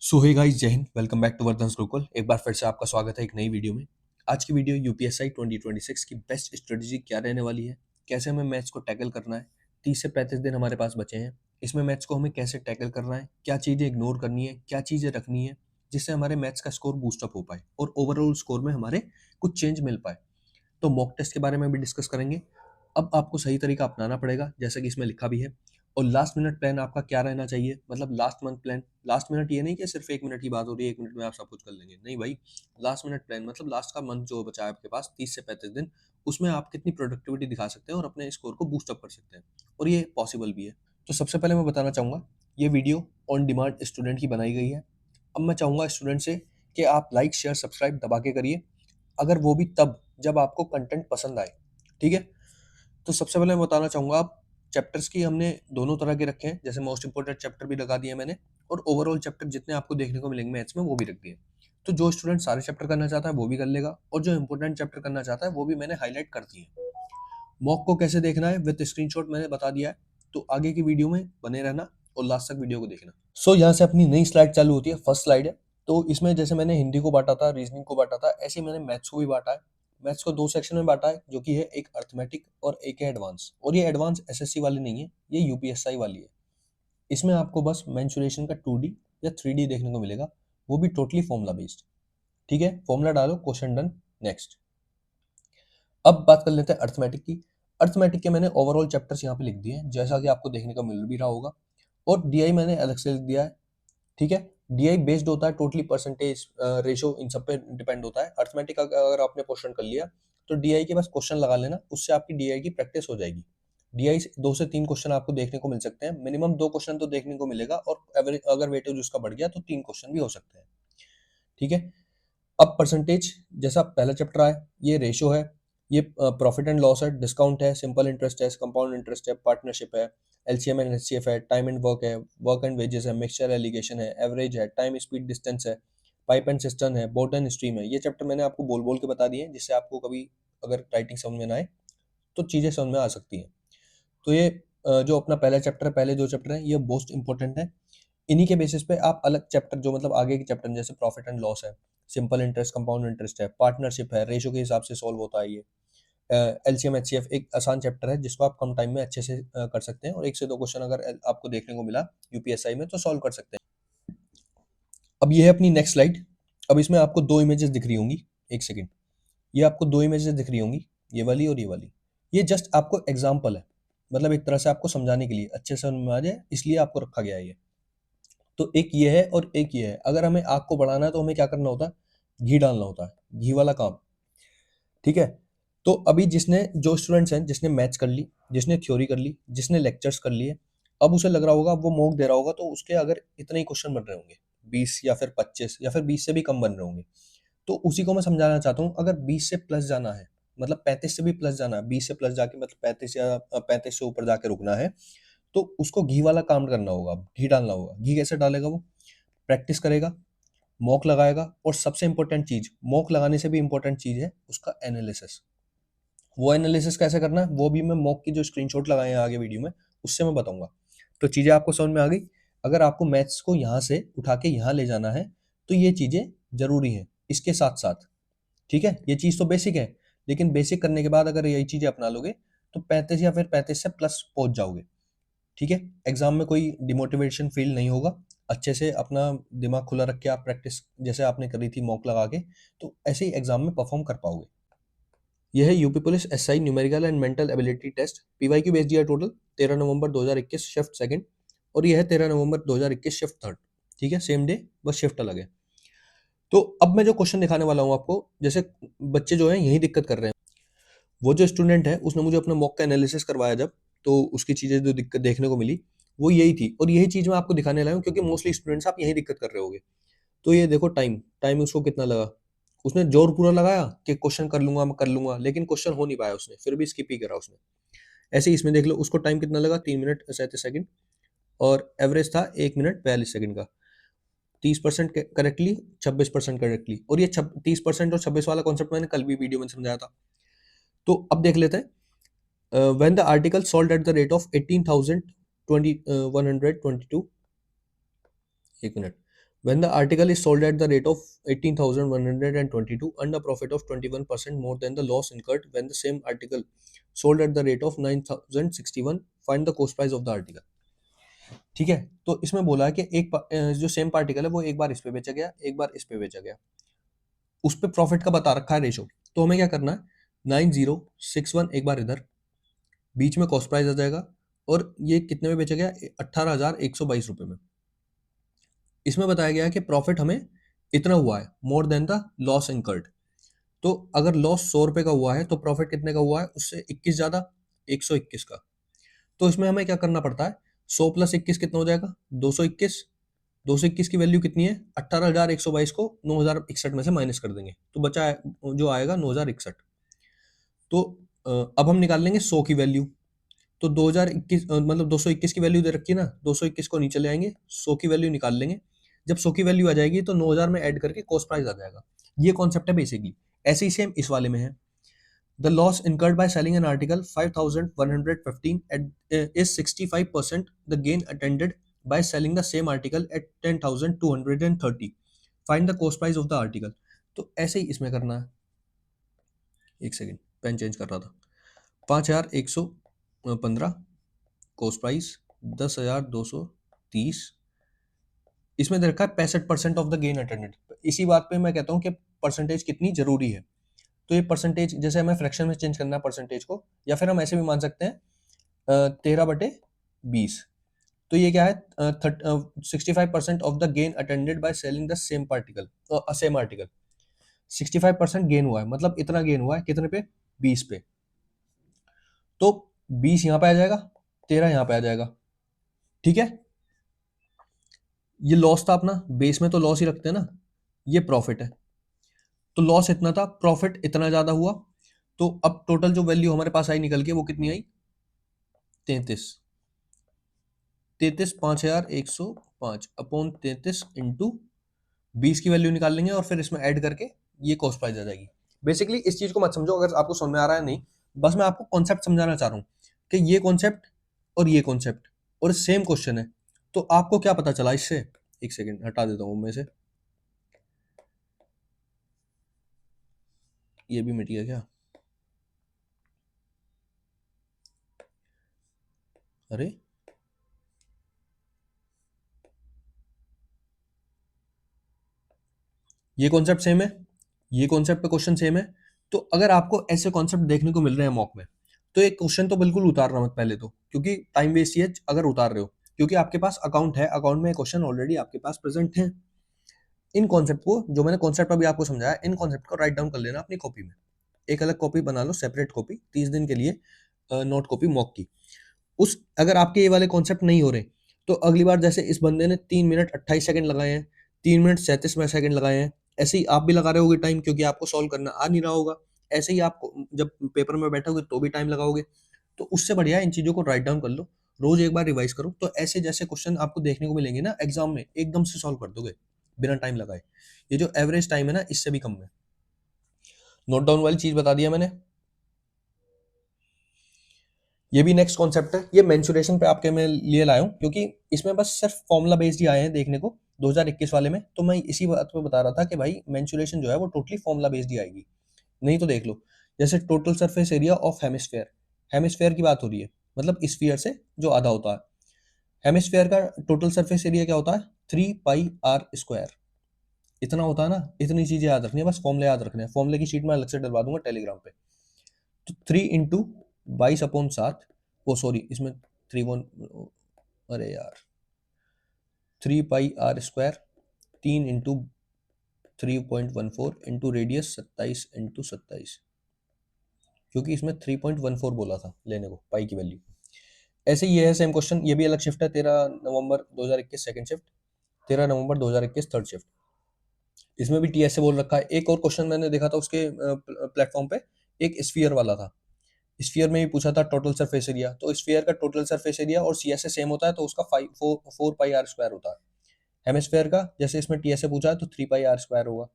सो hey guys, जय हिंद। Welcome back to Vardhan's Gurukul. एक बार फिर से आपका स्वागत है एक नई वीडियो में। आज की वीडियो यूपीएससी 2026 की बेस्ट स्ट्रेटजी क्या रहने वाली है, कैसे हमें मैथ्स को टैकल करना है। 30 से 35 दिन हमारे पास बचे हैं। इसमें मैथ्स को हमें कैसे टैकल करना है, क्या चीज़ें इग्नोर करनी है, क्या चीज़ें रखनी है, जिससे हमारे मैथ्स का स्कोर बूस्टअप हो पाए और ओवरऑल स्कोर में हमारे कुछ चेंज मिल पाए। तो मॉक टेस्ट के बारे में भी डिस्कस करेंगे। अब आपको सही तरीका अपनाना पड़ेगा, जैसा कि इसमें लिखा भी है। और लास्ट मिनट प्लान आपका क्या रहना चाहिए, मतलब last month plan. Last minute ये नहीं कि सिर्फ 1 मिनट की बात हो रही है, 1 मिनट में आप सब कुछ कर लेंगे, नहीं भाई। लास्ट मिनट प्लान मतलब लास्ट का मंथ जो बचा है आपके पास 30 से 35 दिन, उसमें आप कितनी प्रोडक्टिविटी दिखा सकते हैं और अपने स्कोर को बूस्ट अप कर सकते हैं, और ये पॉसिबल भी है। तो सबसे पहले मैं बताना चाहूँगा, ये वीडियो ऑन डिमांड स्टूडेंट की बनाई गई है। अब मैं चाहूँगा स्टूडेंट से कि आप लाइक शेयर सब्सक्राइब दबा के करिए, अगर वो भी तब जब आपको कंटेंट पसंद आए, ठीक है। तो सबसे पहले मैं बताना चाहूँगा, आप चैप्टर्स की हमने दोनों तरह के रखे हैं, जैसे मोस्ट इंपोर्टेंट चैप्टर भी लगा दिए मैंने, और ओवरऑल चैप्टर जितने आपको देखने को मिलेंगे मैथ्स में वो भी रख दिए। तो जो स्टूडेंट सारे चैप्टर करना चाहता है वो भी कर लेगा, और जो इंपॉर्टेंट चैप्टर करना चाहता है वो भी मैंने हाईलाइट कर दिए। मॉक को कैसे देखना है विद स्क्रीनशॉट मैंने बता दिया है, तो आगे की वीडियो में बने रहना और लास्ट तक वीडियो को देखना। सो यहाँ से अपनी नई स्लाइड चालू होती है, फर्स्ट स्लाइड है। तो इसमें जैसे मैंने हिंदी को बांटा था, रीजनिंग को बांटा था, ऐसे ही मैंने मैथ्स को भी बांटा है। मैथ्स को दो सेक्शन में बांटा है, जो कि है एक अर्थमेटिक और एक है एडवांस। और ये एडवांस एसएससी वाली नहीं है, ये यूपीएसआई वाली है। इसमें आपको बस मेंसुरेशन का 2D या 3D देखने को मिलेगा, वो भी टोटली फॉर्मूला बेस्ड। ठीक है, फॉर्मूला डालो, क्वेश्चन डन, नेक्स्ट। अब बात कर लेते हैं अर्थमेटिक की। अर्थमेटिक के मैंने ओवरऑल चैप्टर्स यहाँ पे लिख दिए हैं, जैसा कि आपको देखने को मिल भी रहा होगा। और डीआई मैंने अलग से लिख दिया है, ठीक है। डीआई बेस्ड होता है टोटली परसेंटेज, रेशो, इन सब पे डिपेंड होता है। अर्थमेटिक अगर आपने क्वेश्चन कर लिया तो डीआई के बस क्वेश्चन लगा लेना, उससे आपकी डीआई की प्रैक्टिस हो जाएगी। डीआई से 2 से 3 क्वेश्चन आपको देखने को मिल सकते हैं, मिनिमम 2 क्वेश्चन तो देखने को मिलेगा, और एवरेज अगर वेटेज उसका बढ़ गया तो 3 क्वेश्चन भी हो सकते हैं, ठीक है। अब परसेंटेज, जैसा पहला चैप्टर आया, ये रेशो है, ये प्रॉफिट एंड लॉस है, डिस्काउंट है, सिंपल इंटरेस्ट है, कंपाउंड इंटरेस्ट है, पार्टनरशिप है, एलसीएम एंड एचसीएफ है, टाइम एंड वर्क है, वर्क एंड वेजेस है, मिक्सचर एलिगेशन है, एवरेज है, टाइम स्पीड डिस्टेंस है, पाइप एंड सिस्टम है, बोट एंड स्ट्रीम है। ये चैप्टर मैंने आपको बोल बोल के बता दिए हैं, जिससे आपको कभी अगर राइटिंग समझ में ना आए तो चीज़ें समझ में आ सकती हैं। तो ये जो अपना पहला चैप्टर है, पहले 2 चैप्टर हैं, ये मोस्ट इंपॉर्टेंट है। इन्हीं के बेसिस पे आप अलग चैप्टर, जो मतलब आगे के चैप्टर जैसे प्रॉफिट एंड लॉस है, सिंपल इंटरेस्ट, कंपाउंड इंटरेस्ट है, पार्टनरशिप है, रेशो के हिसाब से सॉल्व होता है ये। एलसीएम एचसीएफ एक आसान चैप्टर है, जिसको आप कम टाइम में अच्छे से कर सकते हैं, और 1 से 2 क्वेश्चन अगर आपको देखने को मिला यूपीएसआई में तो सॉल्व कर सकते हैं। अब ये है अपनी नेक्स्ट स्लाइड। अब इसमें आपको 2 इमेजेस दिख रही होंगी, एक सेकेंड। ये आपको 2 इमेजेस दिख रही होंगी, ये वाली और ये वाली। ये जस्ट आपको एग्जाम्पल है, मतलब एक तरह से आपको समझाने के लिए, अच्छे से समझ में आ जाए इसलिए आपको रखा गया है ये। तो एक ये है और एक ये है। अगर हमें आग को बढ़ाना है तो हमें क्या करना होता है, घी डालना होता है, घी वाला काम, ठीक है। तो अभी जिसने, जो स्टूडेंट्स हैं, जिसने मैथ्स कर ली, जिसने थ्योरी कर ली, जिसने लेक्चर्स कर लिए, अब उसे लग रहा होगा, अब वो मॉक दे रहा होगा, तो उसके अगर इतने ही क्वेश्चन बन रहे होंगे, 20 या फिर 25 या फिर 20 से भी कम बन रहे होंगे, तो उसी को मैं समझाना चाहता हूँ। अगर 20 से प्लस जाना है, मतलब 35 से भी प्लस जाना है, 20 से प्लस जाके मतलब 35 या 35 से ऊपर जाके रुकना है, तो उसको घी वाला काम करना होगा, घी डालना होगा। घी कैसे डालेगा वो, प्रैक्टिस करेगा, मॉक लगाएगा, और सबसे इंपॉर्टेंट चीज, मॉक लगाने से भी इंपॉर्टेंट चीज है उसका एनालिसिस। वो एनालिसिस कैसे करना है वो भी मैं मॉक की जो स्क्रीनशॉट लगाए हैं आगे वीडियो में, उससे मैं बताऊंगा। तो चीजें आपको समझ में आ गई। अगर आपको मैथ्स को यहाँ से उठा के यहाँ ले जाना है तो ये चीजें जरूरी हैं इसके साथ साथ, ठीक है। ये चीज तो बेसिक है, लेकिन बेसिक करने के बाद अगर यही चीजें अपना लोगे तो 35 या फिर 35 से प्लस पहुंच जाओगे, ठीक है। एग्जाम में कोई डिमोटिवेशन फील नहीं होगा। अच्छे से अपना दिमाग खुला रख के आप प्रैक्टिस जैसे आपने करी थी मॉक लगा के, तो ऐसे ही एग्जाम में परफॉर्म कर पाओगे। यह है UP police SI numerical and mental ability test, PYQ based दिया टोटल 13 नवंबर 2021 शिफ्ट सेकंड, और यह है 13 नवंबर 2021 शिफ्ट थर्ड, ठीक है। सेम डे, बस शिफ्ट अलग है। तो अब मैं जो क्वेश्चन दिखाने वाला हूँ आपको, जैसे बच्चे जो हैं यही दिक्कत कर रहे हैं। वो जो स्टूडेंट है उसने मुझे अपने मॉक का एनालिसिस करवाया जब, तो उसकी चीज़ें जो दिक्कत देखने को मिली वो यही थी, और यही चीज़ मैं आपको दिखाने लाया हूँ, क्योंकि मोस्टली स्टूडेंट्स आप यही दिक्कत कर रहे होगे। तो ये देखो, टाइम टाइम उसको कितना लगा। उसने जोर पूरा लगाया कि क्वेश्चन कर लूंगा, मैं कर लूंगा, लेकिन क्वेश्चन हो नहीं पाया, उसने फिर भी स्किप ही करा उसने। ऐसे ही इसमें देख लो, उसको टाइम कितना लगा, 3 मिनट 37 सेकंड, और एवरेज था 1 मिनट 42 सेकंड का। 30% करेक्टली, 26% करेक्टली। और ये 30% और 26 वाला कॉन्सेप्ट मैंने कल भी वीडियो में समझाया था। तो अब देख लेते हैं। When the article sold at the rate of 18,122, 1 minute, When the article is sold at the rate of 18,122 and a profit of 21% more than the loss incurred when the same article sold at the rate of 9,061, find the cost price of the article. ठीक है, तो इसमें बोला है कि जो same particle है वो एक बार इस पे बेचा गया, एक बार इस पे बेचा गया, उस पे प्रॉफिट का बता रखा है रेशो। तो हमें क्या करना है, 9061 एक बार इधर, बीच में कॉस्ट प्राइस आ जाएगा, और ये कितने में बेचा गया, 18,122 रुपए में। इसमें बताया गया है कि प्रॉफिट हमें इतना हुआ है, more than the loss incurred. तो अगर लॉस 100 रुपए का हुआ है तो प्रॉफिट कितने का हुआ है, उससे 21 ज्यादा, 121 का। तो इसमें हमें क्या करना पड़ता है, 100 प्लस 21 कितना हो जाएगा, 221। 221 की वैल्यू कितनी है, 18,122 को 9,061 में से माइनस कर देंगे तो बचा जो आएगा 9,061। तो अब हम निकाल लेंगे 100 की वैल्यू। तो 2021 मतलब 221 की वैल्यू दे रखी है ना, 221 को नीचे ले आएंगे, 100 की वैल्यू निकाल लेंगे। जब 100 की वैल्यू आ जाएगी तो 9,000 में ऐड करके कॉस्ट प्राइस आ जाएगा। ये कॉन्सेप्ट है बेसिकली। ऐसे ही सेम इस वाले में है। The loss incurred by selling an article 5,115 is 65% the gain attended by selling the same article at 10,230। Find the cost price of the article. तो ऐसे ही इसमें करना है। एक सेकेंड, पेन चेंज कर रहा था। 5,115 कॉस्ट प्राइस, 10,230। इसमें दे रखा है 65% ऑफ द गेन अटेंडेड। इसी बात पे मैं कहता हूँ कि परसेंटेज कितनी जरूरी है। तो ये परसेंटेज जैसे हमें फ्रैक्शन में चेंज करना है परसेंटेज को, या फिर हम ऐसे भी मान सकते हैं 13/20। तो ये क्या है, 65% of the gain attended by selling the same particle, same article. 65% gain हुआ है, मतलब इतना गेन हुआ है कितने पे, 20 पे। तो 20 यहाँ पे आ जाएगा, 13 यहाँ पे आ जाएगा। ठीक है, ये लॉस था अपना, बेस में तो लॉस ही रखते हैं ना। ये प्रॉफिट है, तो लॉस इतना था, प्रॉफिट इतना ज्यादा हुआ। तो अब टोटल जो वैल्यू हमारे पास आई निकल के वो कितनी आई, 33। 5,105 अपॉन 33 इंटू 20 की वैल्यू निकाल लेंगे और फिर इसमें ऐड करके ये कॉस्ट प्राइस आ जाएगी। बेसिकली इस चीज को मत समझो अगर आपको समझ में आ रहा है नहीं, बस मैं आपको कॉन्सेप्ट समझाना चाह रहा हूँ कि ये कॉन्सेप्ट और ये कॉन्सेप्ट और सेम क्वेश्चन है। तो आपको क्या पता चला इससे, एक सेकेंड हटा देता हूँ मैं से, ये भी मिट गया क्या, अरे ये कॉन्सेप्ट सेम है, ये कॉन्सेप्ट पे क्वेश्चन सेम है। तो अगर आपको ऐसे कॉन्सेप्ट देखने को मिल रहे हैं मॉक में, तो एक क्वेश्चन तो बिल्कुल उतारना मत पहले तो, क्योंकि टाइम वेस्ट ही है अगर उतार रहे हो। क्योंकि आपके पास अकाउंट है, अकाउंट में क्वेश्चन ऑलरेडी आपके पास प्रेजेंट है। इन कॉन्सेप्ट को, जो मैंने कॉन्सेप्ट अभी आपको समझाया, इन कॉन्सेप्ट को राइट डाउन कर लेना अपनी कॉपी में। एक अलग कॉपी बना लो, सेपरेट कॉपी, 30 दिन के लिए नोट कॉपी मॉक की। उस अगर आपके ये वाले कॉन्सेप्ट नहीं हो रहे, तो अगली बार जैसे इस बंदे ने 3 मिनट 28 सेकंड लगाए हैं, 3 मिनट 37 सेकंड लगाए हैं, ऐसे ही आप भी लगा रहे होगे टाइम, क्योंकि आपको सॉल्व करना आ नहीं रहा होगा। ऐसे ही आप जब पेपर में बैठोगे तो भी टाइम लगाओगे। तो उससे बढ़िया इन चीजों को राइट डाउन कर लो, रोज एक बार रिवाइज करो, तो ऐसे जैसे क्वेश्चन आपको देखने को मिलेंगे ना एग्जाम में, एकदम से सॉल्व कर दोगे बिना टाइम लगाए। ये जो एवरेज टाइम है ना, इससे भी कम है। नोट डाउन वाली चीज बता दिया मैंने। ये भी नेक्स्ट कॉन्सेप्ट है, ये मेंसुरेशन पे आपके मैं लिए लाया हूँ, क्योंकि इसमें बस सिर्फ फॉर्मूला बेस्ड ही आए हैं देखने को 2021 वाले में। तो मैं इसी बात पे बता रहा था कि भाई मेंसुरेशन जो है वो टोटली फॉर्मूला बेस्ड ही आएगी। नहीं तो देख लो, जैसे total surface area of hemisphere, hemisphere की बात हो रही है, मतलब स्फीयर से जो आधा होता है। हेमिस्फेयर का टोटल सरफेस एरिया क्या होता है, 3πr²। इतना होता है ना, इतनी चीजें याद रखनी है, बस फॉर्मूले याद रखने हैं। फॉर्मूले की शीट में अलग से डलवा दूंगा टेलीग्राम पे। तो 3 × 22/7, वो सॉरी इसमें 3 1, अरे यार, 3πr², 3 × 3.14 इंटू रेडियस 27 × 27, क्योंकि इसमें 3.14 बोला था लेने को पाई की वैल्यू। ऐसे ही ये है सेम क्वेश्चन, ये भी अलग शिफ्ट है, 13 नवंबर 2021 सेकंड शिफ्ट, 13 नवंबर 2021 थर्ड शिफ्ट। इसमें भी टीएस से बोल रखा है। एक और क्वेश्चन मैंने देखा था उसके प्लेटफॉर्म पे, एक स्फीयर वाला था। स्फीयर में भी पूछा था टोटल सरफेस एरिया, तो स्फीयर का टोटल सरफेस एरिया और सी एस से सेम होता है, तो उसका 4πr² होता है। हेमिस्फेयर का जैसे इसमें टी एस से पूछा है तो 3πr² होगा।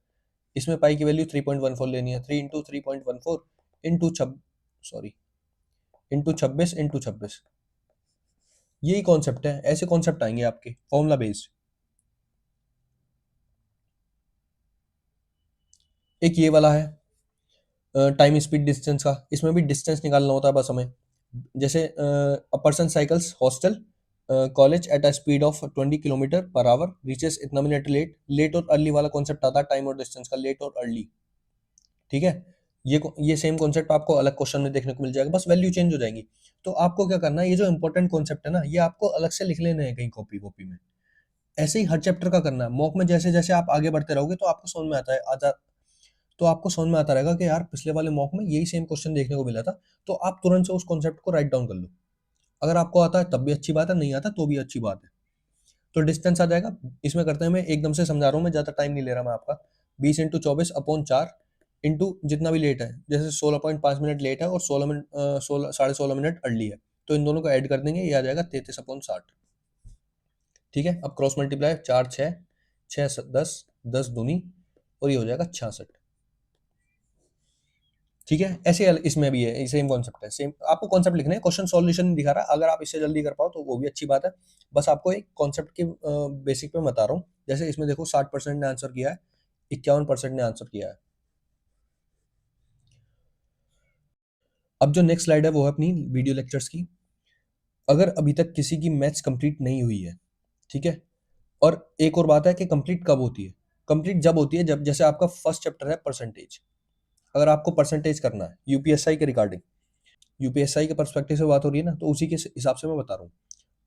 इसमें पाई की वैल्यू 3.14 लेनी है, 3 × 3.14 इंटू सॉरी इंटू 26 × 26। यही कॉन्सेप्ट है, ऐसे कॉन्सेप्ट आएंगे आपके फॉर्मूला बेस्ड। एक ये वाला है टाइम स्पीड डिस्टेंस का, इसमें भी डिस्टेंस निकालना होता है बस हमें। जैसे a person cycles hostel college at a speed of 20 kilometre per hour reaches इतना मिनट लेट। लेट और अर्ली वाला कॉन्सेप्ट आता है टाइम और डिस्टेंस का, लेट और अर्ली। ठीक है, ये सेम कॉन्सेप्ट आपको अलग क्वेश्चन में देखने को मिल जाएगा, बस वैल्यू चेंज हो जाएंगी। तो आपको क्या करना है, ये जो इंपॉर्टेंट कॉन्सेप्ट है ना, ये आपको अलग से लिख लेने हैं कहीं कॉपी कॉपी में। ऐसे ही हर चैप्टर का करना है। मॉक में जैसे जैसे आप आगे बढ़ते रहोगे तो आपको समझ में आता है आता तो आपको समझ में आता रहेगा कि यार पिछले वाले मॉक में यही सेम क्वेश्चन देखने को मिला था। तो आप तुरंत से उस कॉन्सेप्ट को राइट डाउन कर लो। अगर आपको आता है तब भी अच्छी बात है, नहीं आता तो भी अच्छी बात है। तो डिस्टेंस आ जाएगा। इसमें करते हैं, मैं एकदम से समझा रहा हूँ, मैं ज़्यादा टाइम नहीं ले रहा मैं आपका। 20 × 24/4 इंटू जितना भी लेट है, जैसे 16.5 मिनट लेट है और 16 मिनट 16 साढ़े 16 मिनट अर्ली है, तो इन दोनों को ऐड कर देंगे, ये आ जाएगा 33/60। ठीक है, अब क्रॉस मल्टीप्लाई, 4 6 6 10 10 दूनी, और ये हो जाएगा 66। ठीक है, ऐसे इसमें भी है, सेम कॉन्सेप्ट है, सेम आपको कॉन्सेप्ट लिखना है, क्वेश्चन सॉल्यूशन नहीं दिखा रहा। अगर आप इससे जल्दी कर पाओ तो वो भी अच्छी बात है। बस आपको एक कॉन्सेप्ट के बेसिक पे बता रहा हूँ। जैसे इसमें देखो 60% ने आंसर किया है, 51% ने आंसर किया है। अब जो नेक्स्ट स्लाइड है वो है अपनी वीडियो लेक्चर्स की। अगर अभी तक किसी की मैथ्स कंप्लीट नहीं हुई है, ठीक है, और एक और बात है कि कंप्लीट कब होती है। कंप्लीट जब होती है जब जैसे आपका फर्स्ट चैप्टर है परसेंटेज। अगर आपको परसेंटेज करना है यूपीएसआई के रिगार्डिंग, यूपीएसआई के पर्सपेक्टिव से बात हो रही है ना, तो उसी के हिसाब से मैं बता रहा हूँ।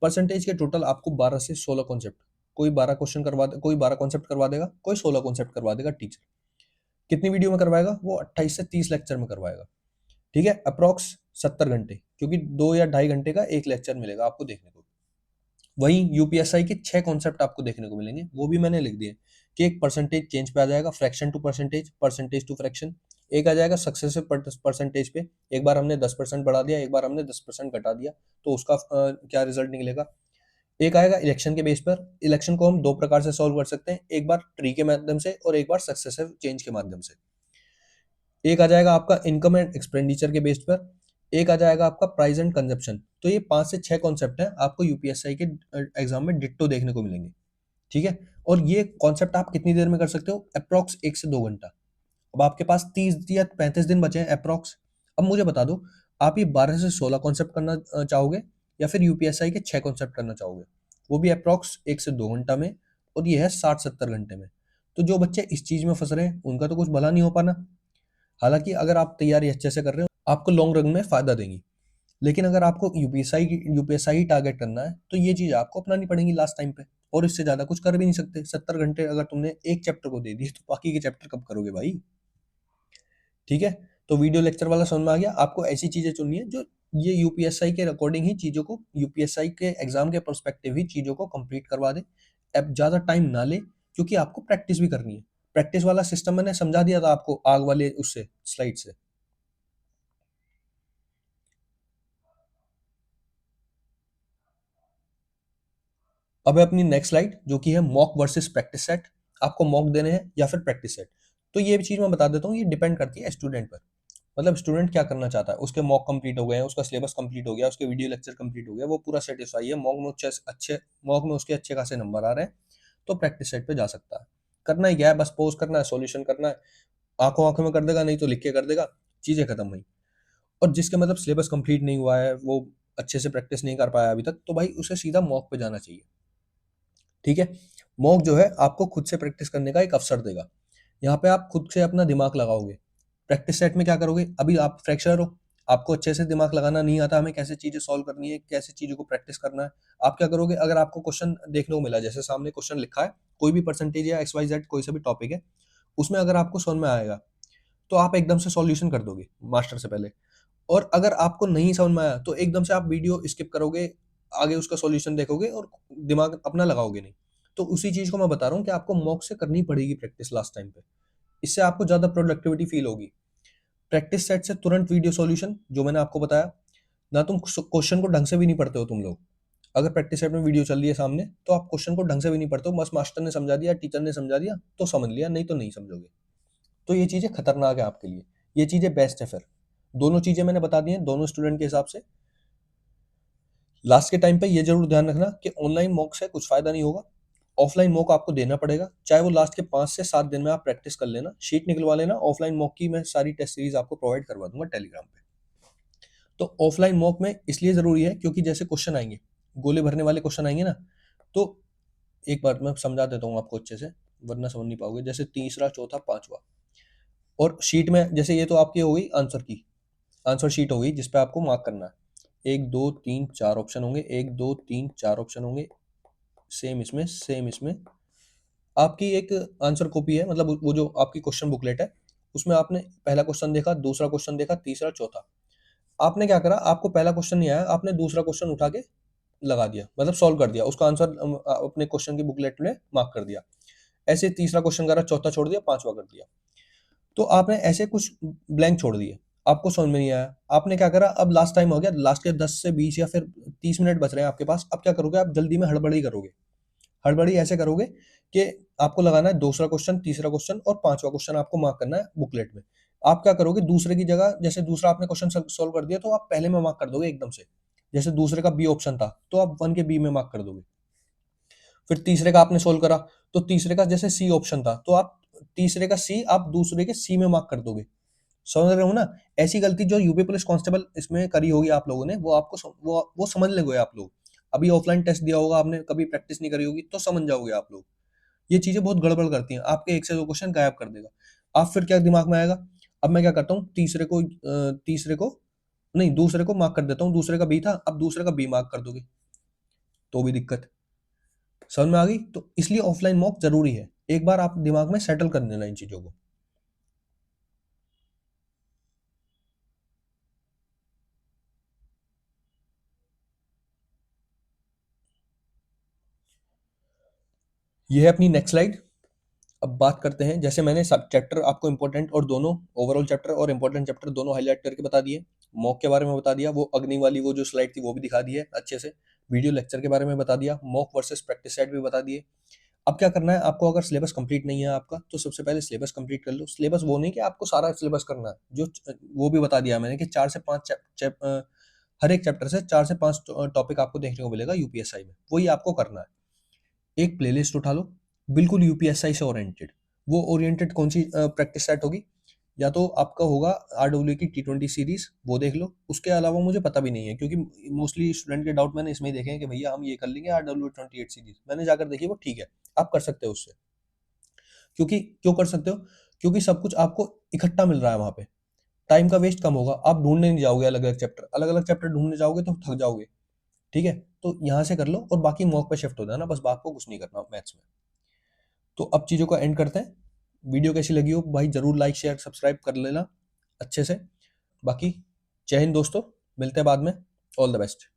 परसेंटेज के टोटल आपको 12 से 16 कॉन्सेप्ट, कोई 12 क्वेश्चन करवा दे, कोई 12 कॉन्सेप्ट करवा देगा, कोई 16 कॉन्सेप्ट करवा देगा टीचर। कितनी वीडियो में करवाएगा वो? 28 से 30 लेक्चर में करवाएगा। ठीक है, अप्रॉक्स 70 घंटे, क्योंकि 2 या ढाई घंटे का एक लेक्चर मिलेगा आपको देखने को। वहीं यूपीएसआई के 6 कॉन्सेप्ट आपको देखने को मिलेंगे, वो भी मैंने लिख दिए कि एक परसेंटेज चेंज पे आ जाएगा, fraction to percentage, percentage to fraction. एक आ जाएगा सक्सेसिव परसेंटेज पे, एक बार हमने 10% बढ़ा दिया, एक बार हमने 10% घटा दिया, तो उसका क्या रिजल्ट निकलेगा। एक आएगा इलेक्शन के बेस पर। इलेक्शन को हम दो प्रकार से सॉल्व कर सकते हैं, एक बार ट्री के माध्यम से और एक बार सक्सेसिव चेंज के माध्यम से। एक आ जाएगा आपका इनकम एंड एक्सपेंडिचर के बेस पर। एक आ जाएगा आपका प्राइस एंड कंजप्शन। तो ये 5 से 6 कॉन्सेप्ट हैं आपको यूपीएसआई के एग्जाम में डिट्टो देखने को मिलेंगे। ठीक है, और ये कॉन्सेप्ट आप कितनी देर में कर सकते हो? अप्रॉक्स 1 से 2 घंटा। अब आपके पास 30 या 35 दिन बचे हैं अप्रॉक्स। अब मुझे बता दो, आप ये 12 से 16 कॉन्सेप्ट करना चाहोगे, या फिर यूपीएसआई के 6 कॉन्सेप्ट करना चाहोगे, वो भी अप्रॉक्स 1 से 2 घंटा में, और ये है 60-70 घंटे में। तो जो बच्चे इस चीज में फंस रहे हैं उनका तो कुछ भला नहीं हो पाना। हालांकि अगर आप तैयारी अच्छे से कर रहे हो आपको लॉन्ग रन में फायदा देंगी। लेकिन अगर आपको यूपीएसआई टारगेट करना है तो ये चीज आपको अपनानी पड़ेगी लास्ट टाइम पे, और इससे ज्यादा कुछ कर भी नहीं सकते। 70 घंटे अगर तुमने एक चैप्टर को दे दिए तो बाकी के चैप्टर कब करोगे भाई। ठीक है, तो वीडियो लेक्चर वाला समझ में आ गया। आपको ऐसी चीजें चुननी है जो ये यूपीएसआई के अकॉर्डिंग ही चीजों को, यूपीएसआई के एग्जाम के परस्पेक्टिव ही चीजों को कंप्लीट करवा दे। अब ज्यादा टाइम ना ले, क्योंकि आपको प्रैक्टिस भी करनी है। प्रैक्टिस वाला सिस्टम मैंने समझा दिया था आपको आग वाले उससे स्लाइड से। अब है अपनी नेक्स्ट स्लाइड जो कि है मॉक वर्सेस प्रैक्टिस सेट। आपको मॉक देने हैं या फिर प्रैक्टिस सेट। तो ये चीज मैं बता देता हूँ, ये डिपेंड करती है स्टूडेंट पर। मतलब स्टूडेंट क्या करना चाहता है, उसके मॉक कंप्लीट हो गए हैं, उसका सिलेबस कंप्लीट हो गया, उसके वीडियो लेक्चर कंप्लीट हो गया, वो पूरा सेटिस्फाई है, मॉक में उसके अच्छे खासे नंबर आ रहे हैं, तो प्रैक्टिस सेट पे जा सकता है। करना ही क्या है, बस पोज करना है, सॉल्यूशन करना है, आंखों आंखों में कर देगा, नहीं तो लिख के कर देगा, चीजें खत्म हुई। और जिसके मतलब सिलेबस कंप्लीट नहीं हुआ है, वो अच्छे से प्रैक्टिस नहीं कर पाया अभी तक, तो भाई उसे सीधा मॉक पे जाना चाहिए। ठीक है, मॉक जो है आपको खुद से प्रैक्टिस करने का एक अवसर देगा। यहाँ पे आप खुद से अपना दिमाग लगाओगे। प्रैक्टिस सेट में क्या करोगे, अभी आप फ्रैक्चर हो, आपको अच्छे से दिमाग लगाना नहीं आता, हमें कैसे चीजें सॉल्व करनी है, कैसे चीजों को प्रैक्टिस करना है। आप क्या करोगे, अगर आपको क्वेश्चन देखने को मिला, जैसे सामने क्वेश्चन लिखा है, कोई भी परसेंटेज या एक्स वाई जेड कोई सा भी टॉपिक है, उसमें अगर आपको समझ में आएगा तो आप एकदम से सॉल्यूशन कर दोगे मास्टर से पहले। और अगर आपको नहीं समझ में आया तो एकदम से आप वीडियो स्किप करोगे, आगे उसका सॉल्यूशन देखोगे और दिमाग अपना लगाओगे नहीं। तो उसी चीज को मैं बता रहा हूँ कि आपको मॉक से करनी पड़ेगी प्रैक्टिस लास्ट टाइम पे। इससे आपको ज्यादा प्रोडक्टिविटी फील होगी। प्रैक्टिस सेट से तुरंत वीडियो सॉल्यूशन जो मैंने आपको बताया ना, तुम क्वेश्चन को ढंग से भी नहीं पढ़ते हो तुम लोग। अगर प्रैक्टिस सेट में वीडियो चल रही है सामने तो आप क्वेश्चन को ढंग से भी नहीं पढ़ते हो, बस मास्टर ने समझा दिया, टीचर ने समझा दिया तो समझ लिया, नहीं तो नहीं समझोगे। तो ये चीजें खतरनाक है आपके लिए, ये चीजें बेस्ट है फिर। दोनों चीजें मैंने बता दी हैं दोनों स्टूडेंट के हिसाब से। लास्ट के टाइम पे ये जरूर ध्यान रखना कि ऑनलाइन मॉक से कुछ फायदा नहीं होगा। ऑफलाइन मॉक आपको देना पड़ेगा, चाहे वो लास्ट के 5 से 7 दिन में आप प्रैक्टिस कर लेना, शीट निकलवा लेना। ऑफलाइन मॉक की मैं सारी टेस्ट सीरीज आपको प्रोवाइड करवा दूंगा टेलीग्राम पे। तो ऑफलाइन मॉक में इसलिए ज़रूरी है क्योंकि जैसे क्वेश्चन आएंगे, गोले भरने वाले क्वेश्चन आएंगे ना, तो एक बार मैं समझा देता हूँ आपको अच्छे से, वरना समझ नहीं पाओगे। जैसे तीसरा, चौथा, पांचवा, और शीट में जैसे ये तो आपकी हो गई आंसर की, आंसर शीट हो गई जिस पे आपको मार्क करना है। 1 2 3 4 ऑप्शन होंगे, 1 2 3 4 ऑप्शन होंगे, सेम इसमें सेम इसमें। आपकी एक आंसर कॉपी है, मतलब वो जो आपकी क्वेश्चन बुकलेट है, उसमें आपने पहला क्वेश्चन देखा, दूसरा क्वेश्चन देखा, तीसरा, चौथा। आपने क्या करा, आपको पहला क्वेश्चन नहीं आया, आपने दूसरा क्वेश्चन उठा के लगा दिया, मतलब सॉल्व कर दिया, उसका आंसर अपने क्वेश्चन की बुकलेट में मार्क कर दिया। ऐसे तीसरा क्वेश्चन करा, चौथा छोड़ दिया, पांचवा कर दिया। तो आपने ऐसे कुछ ब्लैंक छोड़ दिए, आपको समझ में नहीं आया, आपने क्या करा, अब लास्ट टाइम हो गया, लास्ट के 10 से 20 या फिर 30 मिनट बच रहे हैं आपके पास। अब क्या करोगे, आप जल्दी में हड़बड़ी करोगे। हड़बड़ी ऐसे करोगे कि आपको लगाना है दूसरा क्वेश्चन, तीसरा क्वेश्चन और पांचवा क्वेश्चन आपको मार्क करना है बुकलेट में। आप क्या करोगे, दूसरे की जगह, जैसे दूसरा आपने क्वेश्चन सोल्व कर दिया, तो आप पहले में मार्क कर दोगे एकदम से। जैसे दूसरे का बी ऑप्शन था, तो आप 1 के बी में मार्क कर दोगे। फिर तीसरे का आपने सोल्व करा, तो तीसरे का जैसे सी ऑप्शन था, तो आप तीसरे का सी आप दूसरे के सी में मार्क कर दोगे। समझ रहे हो ना? ऐसी गलती जो यूपी पुलिस कांस्टेबल इसमें करी होगी आप लोगों ने, वो आपको वो समझ लेंगे आप लोग। अभी ऑफलाइन टेस्ट दिया होगा आपने, कभी प्रैक्टिस नहीं करी होगी, तो समझ जाओगे आप लोग। ये चीजें बहुत गड़बड़ करती हैं, आपके एक से दो क्वेश्चन गायब कर देगा। आप फिर क्या दिमाग में आएगा, अब मैं क्या करता हूँ, तीसरे को नहीं, दूसरे को मार्क कर देता हूँ, दूसरे का बी था, अब दूसरे का बी मार्क कर दोगे, तो भी दिक्कत। समझ में आ गई? तो इसलिए ऑफलाइन मॉक जरूरी है, एक बार आप दिमाग में सेटल कर देना इन चीजों को। ये है अपनी नेक्स्ट स्लाइड। अब बात करते हैं, जैसे मैंने सब चैप्टर आपको इंपॉर्टेंट और दोनों, ओवरऑल चैप्टर और इंपॉर्टेंट चैप्टर दोनों हाईलाइट करके बता दिए। मॉक के बारे में बता दिया, वो अग्नि वाली वो जो स्लाइड थी वो भी दिखा दी है अच्छे से। वीडियो लेक्चर के बारे में बता दिया, मॉक वर्सेस प्रैक्टिस सेट भी बता दिए। अब क्या करना है आपको, अगर सिलेबस कंप्लीट नहीं है आपका, तो सबसे पहले सिलेबस कंप्लीट कर लो। सिलेबस वो नहीं कि आपको सारा सिलेबस करना है, जो वो भी बता दिया मैंने कि 4 से 5 हर एक चैप्टर से 4 से 5 टॉपिक आपको देखने को मिलेगा यूपीएसआई में, वही आपको करना है। एक प्लेलिस्ट उठा लो, बिल्कुल यूपीएसआई से ओरिएंटेड। वो ओरिएंटेड कौन सी प्रैक्टिस सेट होगी, या तो आपका होगा आरडब्ल्यू की T20 सीरीज, वो देख लो। उसके अलावा मुझे पता भी नहीं है, क्योंकि मोस्टली स्टूडेंट के डाउट मैंने इसमें ही देखे हैं कि भैया हम ये कर लेंगे RW28 सीरीज। मैंने जाकर देखी, वो ठीक है, आप कर सकते हो उससे। क्योंकि क्यों कर सकते हो, क्योंकि सब कुछ आपको इकट्ठा मिल रहा है वहां पे, टाइम का वेस्ट कम होगा। आप ढूंढने नहीं जाओगे अलग अलग चैप्टर, अलग अलग चैप्टर ढूंढने जाओगे तो थक जाओगे। ठीक है, तो यहाँ से कर लो और बाकी मॉक पे शिफ्ट हो जाना, बस आपको कुछ नहीं करना मैथ्स में। तो अब चीज़ों को एंड करते हैं। वीडियो कैसी लगी हो भाई, जरूर लाइक शेयर सब्सक्राइब कर लेना अच्छे से। बाकी जय हिंद दोस्तों, मिलते हैं बाद में। All the best.